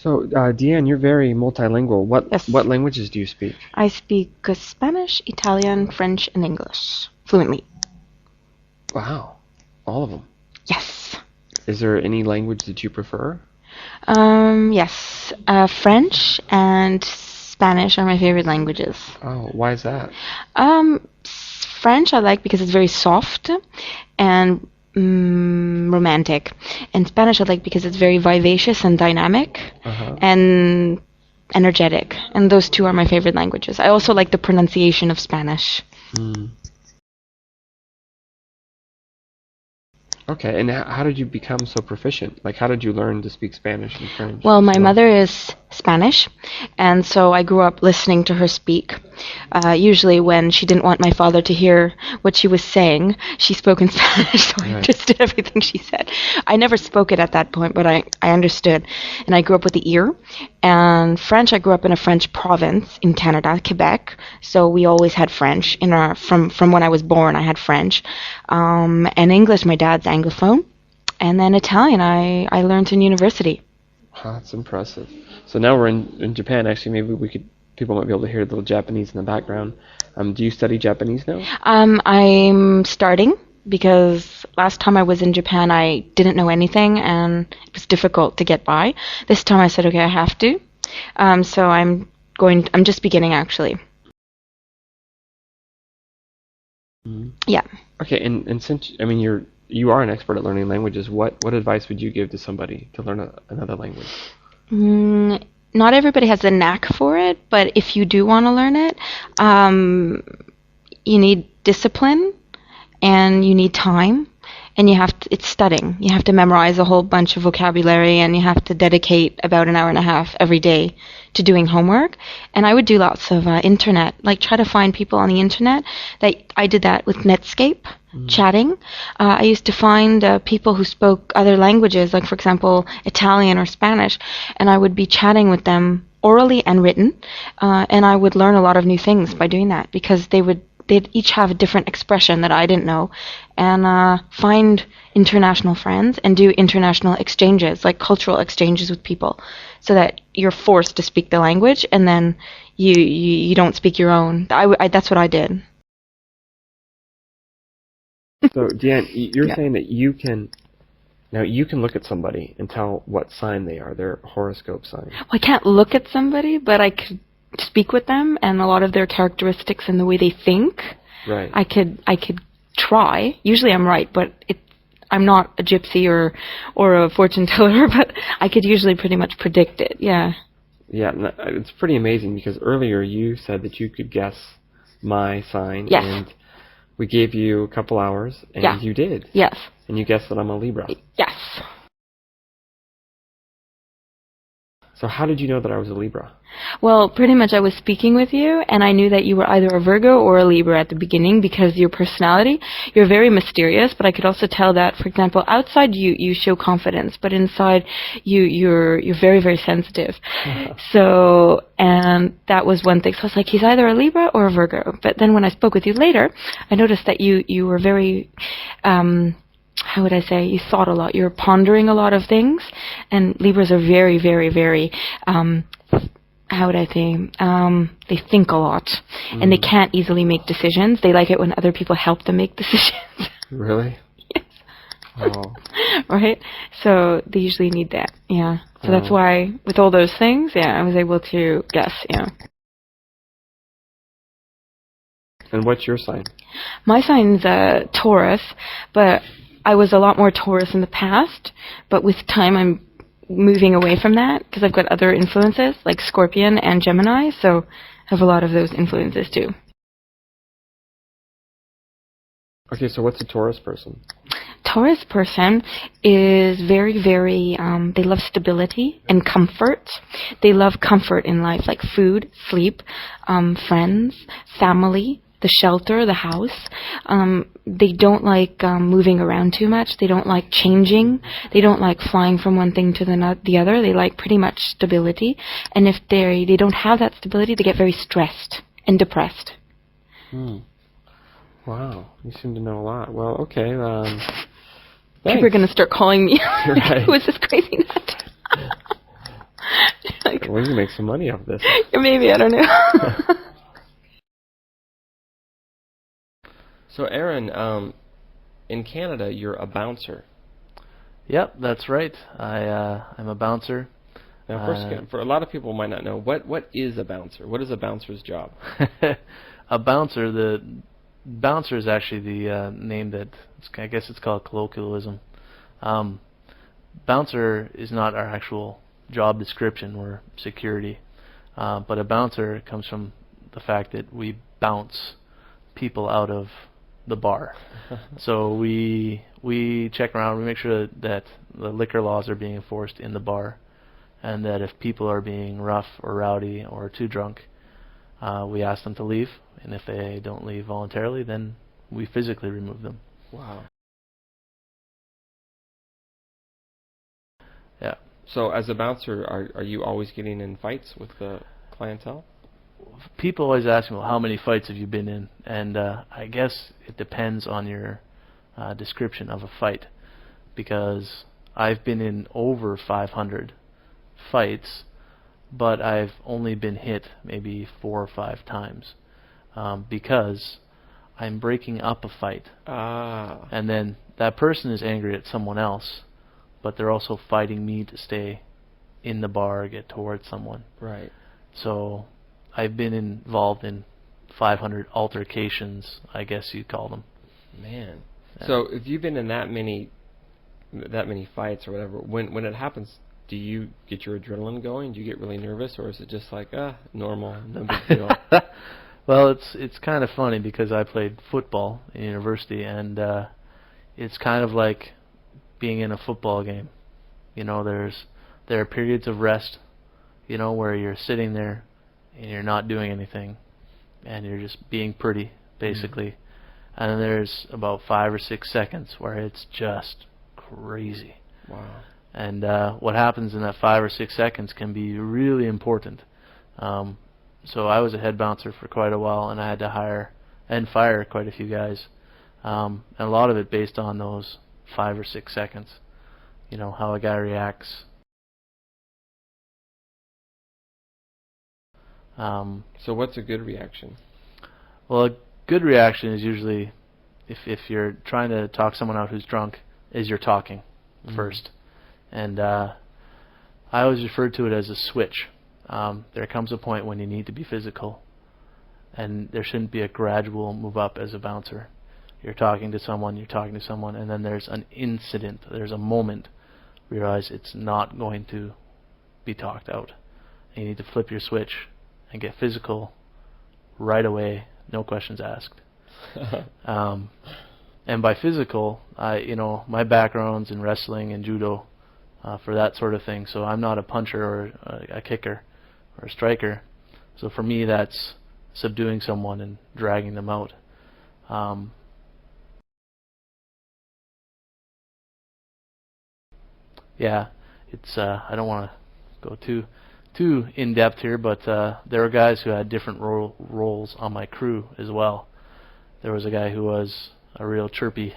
So, Deanne, you're very multilingual. What Yes. what languages do you speak? I speak Spanish, Italian, French, and English fluently. Wow, all of them. Yes. Is there any language that you prefer? Yes. French and Spanish are my favorite languages. Oh, why is that? French I like because it's very soft and romantic, and Spanish I like because it's very vivacious and dynamic Uh-huh. and energetic. And those two are my favorite languages. I also like the pronunciation of Spanish. Hmm. Okay, and how did you become so proficient? Like, how did you learn to speak Spanish and French Well, my so well? mother is Spanish, and so I grew up listening to her speak. Usually, when she didn't want my father to hear what she was saying, she spoke in Spanish, so I Right. understood everything she said. I never spoke it at that point, but I understood. And I grew up with the ear. And French, I grew up in a French province in Canada, Quebec, so we always had French. From when I was born, I had French. And English, my dad's Anglophone. And then Italian, I learned in university. Wow, that's impressive. So now we're in Japan. Actually, maybe people might be able to hear a little Japanese in the background. Do you study Japanese now? I'm starting because last time I was in Japan, I didn't know anything and it was difficult to get by. This time I said, okay, I have to. So I'm just beginning actually. Mhm. Yeah. Okay, and since I mean you are an expert at learning languages, what advice would you give to somebody to learn another language? Mm, Not everybody has a knack for it, but if you do want to learn it, you need discipline and you need time and it's studying. You have to memorize a whole bunch of vocabulary and you have to dedicate about an hour and a half every day to doing homework. And I would do lots of internet, like try to find people on the internet. I did that with Netscape, chatting. I used to find people who spoke other languages, like for example Italian or Spanish, and I would be chatting with them orally and written, and I would learn a lot of new things by doing that because they'd each have a different expression that I didn't know, and find international friends and do international exchanges, like cultural exchanges with people, so that you're forced to speak the language and then you don't speak your own. That's what I did. So, Deanne, you're Yeah. saying that you can look at somebody and tell what sign they are, their horoscope sign. Well, I can't look at somebody, but I could speak with them and a lot of their characteristics and the way they think. Right. I could try. Usually I'm right, but I'm not a gypsy or a fortune teller, but I could usually pretty much predict it. Yeah. Yeah, it's pretty amazing because earlier you said that you could guess my sign, Yes. and we gave you a couple hours, and Yeah. you did. Yes. And you guessed that I'm a Libra. Yes. So how did you know that I was a Libra? Well, pretty much I was speaking with you, and I knew that you were either a Virgo or a Libra at the beginning because your personality, you're very mysterious, but I could also tell that, for example, outside you show confidence, but inside you're very, very sensitive. So, and that was one thing. So I was like, he's either a Libra or a Virgo. But then when I spoke with you later, I noticed that you were very, how would I say, you thought a lot. You're pondering a lot of things, and Libras are very, very, very, how would I say, they think a lot, and they can't easily make decisions. They like it when other people help them make decisions. Really? Yes. Oh. Right? So they usually need that, yeah. So that's why, with all those things, yeah, I was able to guess, yeah. And what's your sign? My sign's Taurus, but I was a lot more Taurus in the past, but with time I'm moving away from that because I've got other influences like Scorpion and Gemini, so I have a lot of those influences too. Okay, so what's a Taurus person? Taurus person is very, very, they love stability and comfort. They love comfort in life, like food, sleep, friends, family, the shelter, the house. They don't like moving around too much. They don't like changing. They don't like flying from one thing to the other. They like pretty much stability. And if they don't have that stability, they get very stressed and depressed. Wow, you seem to know a lot. Well, okay. People are going to start calling me. Right. Who is this crazy nut? We can make some money off this. Maybe, I don't know. So, Aaron, in Canada, you're a bouncer. Yep, that's right. I'm a bouncer. Now, first, for a lot of people who might not know, what is a bouncer? What is a bouncer's job? A bouncer, the bouncer is actually the name that, I guess it's called colloquialism. Bouncer is not our actual job description. We're security. But a bouncer comes from the fact that we bounce people out of the bar. So we check around, we make sure that the liquor laws are being enforced in the bar, and that if people are being rough or rowdy or too drunk, we ask them to leave, and if they don't leave voluntarily, then we physically remove them. Wow. Yeah. So as a bouncer, are you always getting in fights with the clientele? People always ask me, well, how many fights have you been in? And I guess it depends on your description of a fight, because I've been in over 500 fights, but I've only been hit maybe 4 or 5 times, because I'm breaking up a fight. And then that person is angry at someone else, but they're also fighting me to stay in the bar or get towards someone. Right. So I've been involved in 500 altercations, I guess you'd call them. Man. Yeah. So if you've been in that many fights or whatever, when it happens, do you get your adrenaline going? Do you get really nervous, or is it just like normal, no big deal? Well, it's kind of funny because I played football in university, and it's kind of like being in a football game. You know, there are periods of rest, you know, where you're sitting there and you're not doing anything, and you're just being pretty, basically. And then there's about 5 or 6 seconds where it's just crazy. Wow. And what happens in that 5 or 6 seconds can be really important. So I was a head bouncer for quite a while, and I had to hire and fire quite a few guys. And a lot of it based on those 5 or 6 seconds. You know, how a guy reacts. So what's a good reaction? Well, a good reaction is usually, if you're trying to talk someone out who's drunk, is you're talking first. And I always refer to it as a switch. There comes a point when you need to be physical, and there shouldn't be a gradual move up as a bouncer. You're talking to someone, and then there's an incident, there's a moment where you realize it's not going to be talked out. And you need to flip your switch and get physical right away, no questions asked. And by physical, my background's in wrestling and judo for that sort of thing. So I'm not a puncher or a kicker or a striker. So for me, that's subduing someone and dragging them out. Yeah, it's I don't want to go too in depth here, but there were guys who had different roles on my crew as well. There was a guy who was a real chirpy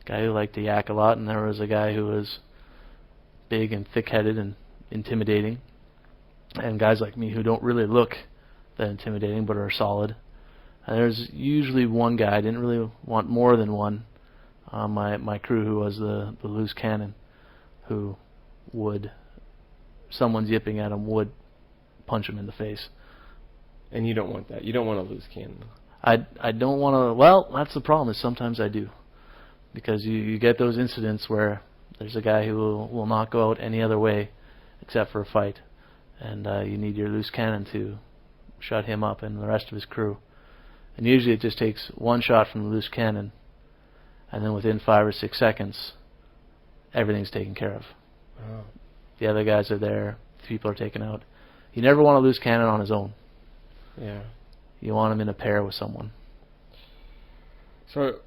guy who liked to yak a lot, and there was a guy who was big and thick-headed and intimidating, and guys like me who don't really look that intimidating but are solid. And there's usually one guy, I didn't really want more than one on my crew, who was the loose cannon, who would, someone's yipping at him, would punch him in the face. And you don't want that. You don't want to lose cannon. I don't want to. Well, that's the problem, is sometimes I do, because you get those incidents where there's a guy who will not go out any other way except for a fight, and you need your loose cannon to shut him up and the rest of his crew. And usually it just takes one shot from the loose cannon, and then within 5 or 6 seconds, everything's taken care of. Oh. The other guys are there, people are taken out. You never want a loose cannon on his own. Yeah. You want him in a pair with someone. So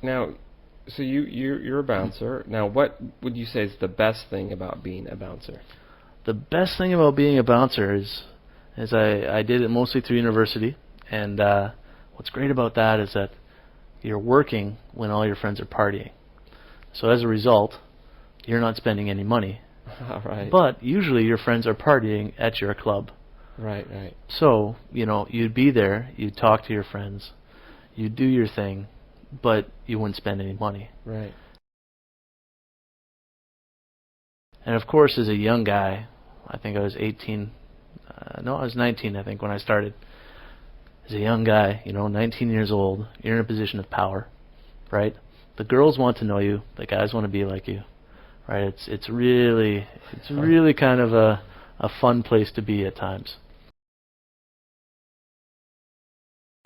now, you're a bouncer. Now, what would you say is the best thing about being a bouncer? The best thing about being a bouncer is I did it mostly through university, and what's great about that is that you're working when all your friends are partying. So as a result, you're not spending any money. Right. But usually your friends are partying at your club. Right, right. So, you'd be there, you'd talk to your friends, you'd do your thing, but you wouldn't spend any money. Right. And of course, as a young guy, I think I was 18, no, I was 19, I think, when I started. As a young guy, 19 years old, you're in a position of power, right? The girls want to know you, the guys want to be like you, right? It's really kind of a fun place to be at times.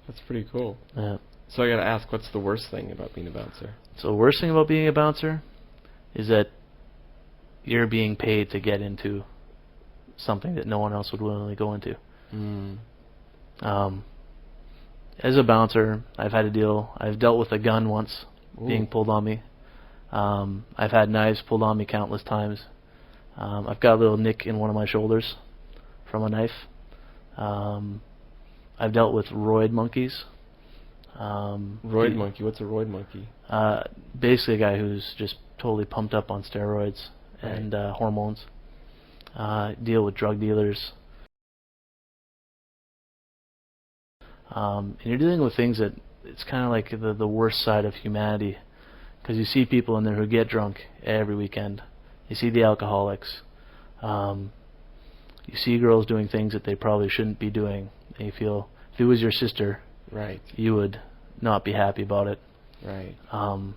That's pretty cool. Yeah. So I got to ask, what's the worst thing about being a bouncer? So the worst thing about being a bouncer is that you're being paid to get into something that no one else would willingly go into. As a bouncer, I've dealt with a gun once being pulled on me. I've had knives pulled on me countless times. I've got a little nick in one of my shoulders from a knife. I've dealt with roid monkeys. Roid monkey? What's a roid monkey? Basically a guy who's just totally pumped up on steroids and hormones. Deal with drug dealers. And you're dealing with things that it's kind of like the worst side of humanity, because you see people in there who get drunk every weekend. You see the alcoholics. You see girls doing things that they probably shouldn't be doing. And you feel, if it was your sister, right, you would not be happy about it. Right. I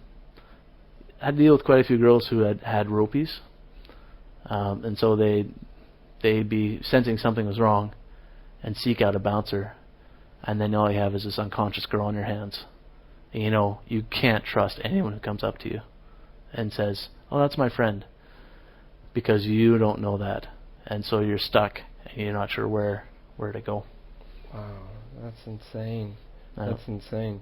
had to deal with quite a few girls who had ropies, and so they'd be sensing something was wrong and seek out a bouncer, and then all you have is this unconscious girl on your hands. And you can't trust anyone who comes up to you and says, "Oh, that's my friend," because you don't know that, and so you're stuck and you're not sure where to go. Wow, that's insane. Yeah. That's insane.